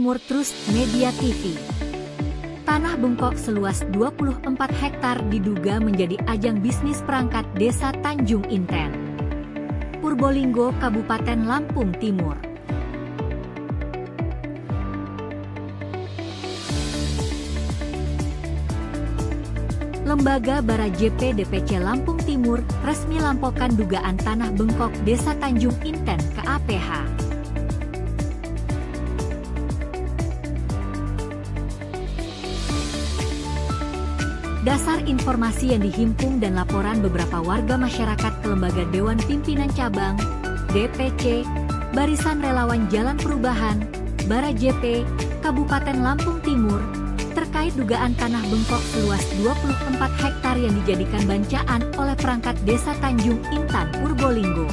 Timur Trust Media TV. Tanah bengkok seluas 24 hektar diduga menjadi ajang bisnis perangkat Desa Tanjung Inten, Purbolinggo, Kabupaten Lampung Timur. Lembaga Bara JP DPC Lampung Timur resmi lampaukan dugaan tanah bengkok Desa Tanjung Inten ke APH. Dasar informasi yang dihimpun dan laporan beberapa warga masyarakat ke Lembaga Dewan Pimpinan Cabang, DPC, Barisan Relawan Jalan Perubahan, Bara JP, Kabupaten Lampung Timur, terkait dugaan tanah bengkok seluas 24 hektar yang dijadikan bancaan oleh perangkat Desa Tanjung Intan, Purbolinggo.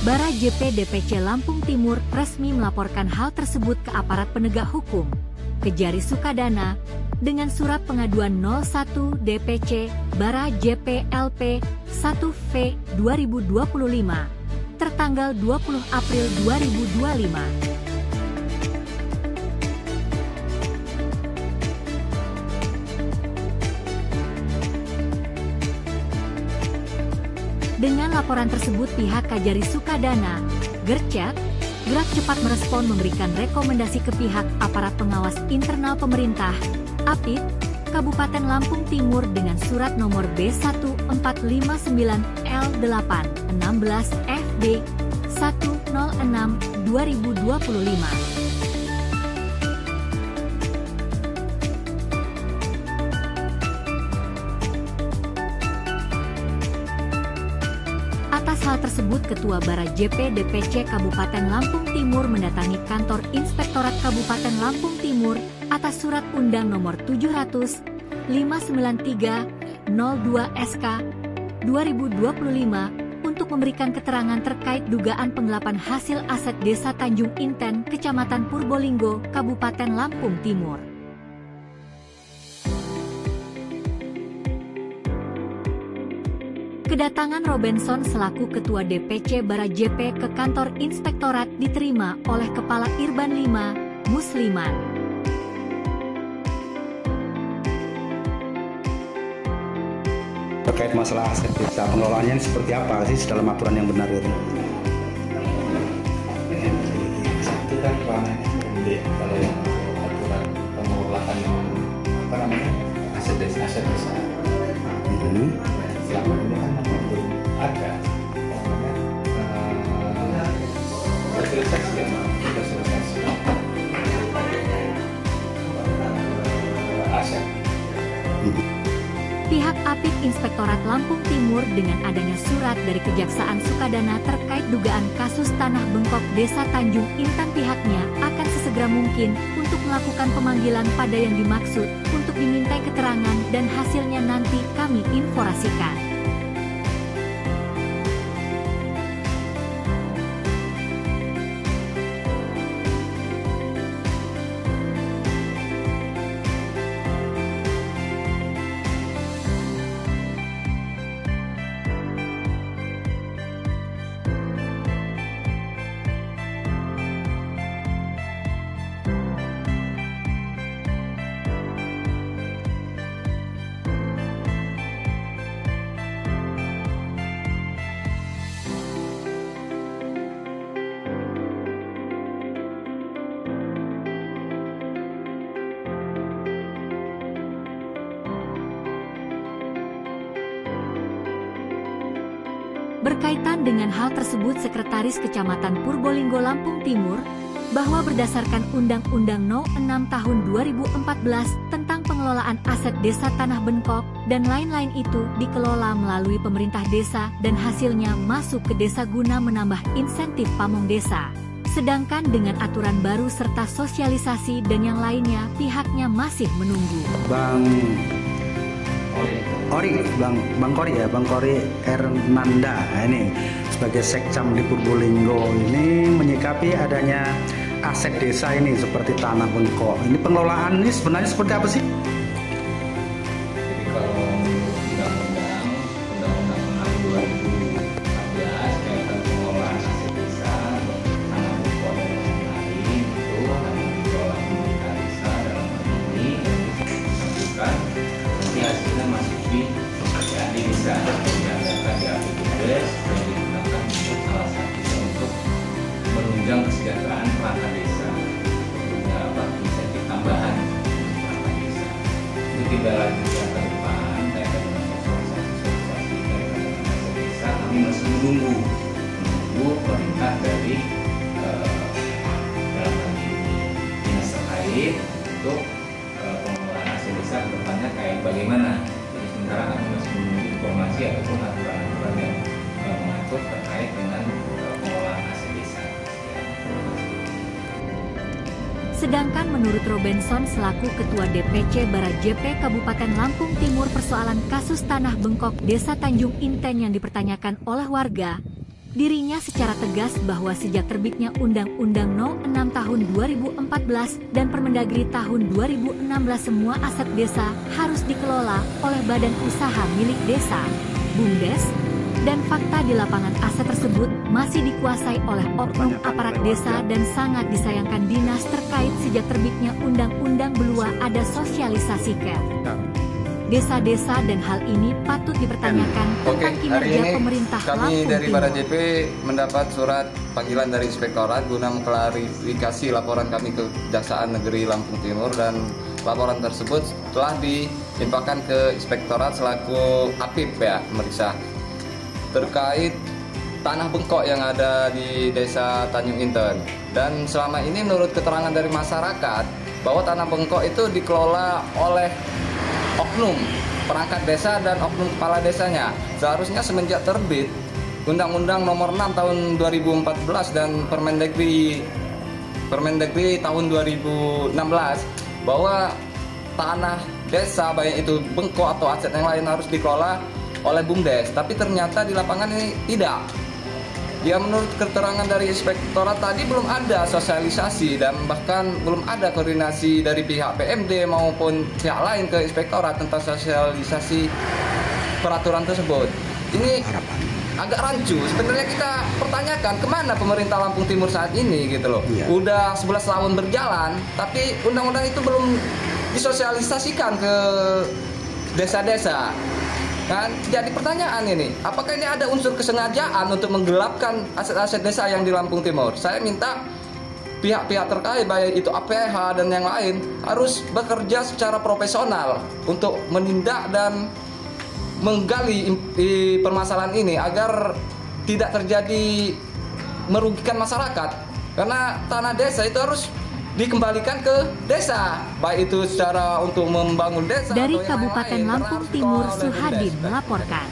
Bara JP DPC Lampung Timur resmi melaporkan hal tersebut ke aparat penegak hukum, Kejari Sukadana, dengan surat pengaduan 01 DPC Bara JP LP 1V 2025 tertanggal 20 April 2025. Dengan laporan tersebut pihak Kejari Sukadana, Gercet, gerak cepat merespon memberikan rekomendasi ke pihak aparat pengawas internal pemerintah, APIP, Kabupaten Lampung Timur dengan surat nomor B1459L816FB 106/2025. Atas hal tersebut, Ketua Bara JP DPC Kabupaten Lampung Timur mendatangi kantor Inspektorat Kabupaten Lampung Timur atas surat undang nomor 700-593-02 SK 2025 untuk memberikan keterangan terkait dugaan penggelapan hasil aset Desa Tanjung Inten, Kecamatan Purbolinggo, Kabupaten Lampung Timur. Kedatangan Robinson selaku Ketua DPC Bara JP ke kantor Inspektorat diterima oleh Kepala Irban 5, Musliman. Terkait masalah aset desa, pengelolaannya seperti apa sih dalam aturan yang benar itu? Itu kan ranah kalau yang aturan pengelolaan aset desa. Selama ini kan belum ada sosialisasi aset. Pihak APIP Inspektorat Lampung Timur dengan adanya surat dari Kejaksaan Sukadana terkait dugaan kasus tanah bengkok Desa Tanjung Intan, pihaknya akan sesegera mungkin untuk melakukan pemanggilan pada yang dimaksud untuk dimintai keterangan dan hasilnya nanti kami informasikan. Berkaitan dengan hal tersebut, Sekretaris Kecamatan Purbolinggo Lampung Timur, bahwa berdasarkan Undang-Undang No. 6 Tahun 2014 tentang pengelolaan aset desa tanah bengkok dan lain-lain itu dikelola melalui pemerintah desa dan hasilnya masuk ke desa guna menambah insentif pamong desa. Sedangkan dengan aturan baru serta sosialisasi dan yang lainnya pihaknya masih menunggu. Bang Kori Hernanda ini sebagai Sekcam di Purbolinggo ini menyikapi adanya aset desa ini seperti tanah bengkok. Ini pengelolaan ini sebenarnya seperti apa sih? Jadi kalau undang-undang bisa diadakan di APBDes dan digunakan untuk alasan bisa untuk menunjang kesejahteraan perangkat desa, punya insentif tambahan untuk perangkat desa. Itu tidak lagi yang ke depan kaitan dengan sosialisasi dari aset desa. Kami masih menunggu perintah dari dalam hal ini dinas terkait untuk pengelolaan aset desa ke depannya kayak bagaimana. Jadi sementara kami masih menunggu informasi ataupun aturan-aturan yang mengatur terkait dengan pengelolaan aset desa. Sedangkan menurut Robinson selaku Ketua DPC Barajp Kabupaten Lampung Timur, persoalan kasus tanah bengkok Desa Tanjung Inten yang dipertanyakan oleh warga, dirinya secara tegas bahwa sejak terbitnya Undang-Undang No. 6 Tahun 2014 dan Permendagri Tahun 2016 semua aset desa harus dikelola oleh badan usaha milik desa, BUMDes, dan fakta di lapangan aset tersebut masih dikuasai oleh oknum aparat desa dan sangat disayangkan dinas terkait sejak terbitnya Undang-Undang belum ada sosialisasi ke desa-desa dan hal ini patut dipertanyakan tentang kinerja pemerintah Lampung Kami dari Timur. Barajp mendapat surat panggilan dari Inspektorat guna mengklarifikasi laporan kami ke Kejaksaan Negeri Lampung Timur, dan laporan tersebut telah dilimpahkan ke Inspektorat selaku APIP ya, meriksa terkait tanah bengkok yang ada di Desa Tanjung Inten. Dan selama ini menurut keterangan dari masyarakat bahwa tanah bengkok itu dikelola oleh oknum perangkat desa dan oknum kepala desanya. Seharusnya semenjak terbit Undang-Undang Nomor 6 Tahun 2014 dan Permendagri Tahun 2016 bahwa tanah desa baik itu bengkok atau aset yang lain harus dikelola oleh BUMDes. Tapi ternyata di lapangan ini tidak. Ya, menurut keterangan dari Inspektorat tadi belum ada sosialisasi dan bahkan belum ada koordinasi dari pihak PMD maupun pihak lain ke Inspektorat tentang sosialisasi peraturan tersebut. Ini agak rancu. Sebenarnya kita pertanyakan kemana pemerintah Lampung Timur saat ini gitu loh. Udah 11 tahun berjalan, tapi undang-undang itu belum disosialisasikan ke desa-desa. Kan jadi pertanyaan ini, apakah ini ada unsur kesengajaan untuk menggelapkan aset-aset desa yang di Lampung Timur? Saya minta pihak-pihak terkait baik itu APH dan yang lain harus bekerja secara profesional untuk menindak dan menggali permasalahan ini agar tidak terjadi merugikan masyarakat. Karena tanah desa itu harus dikembalikan ke desa, baik itu secara untuk membangun desa. Dari atau yang Kabupaten lain, Lampung Timur, Suhadin melaporkan.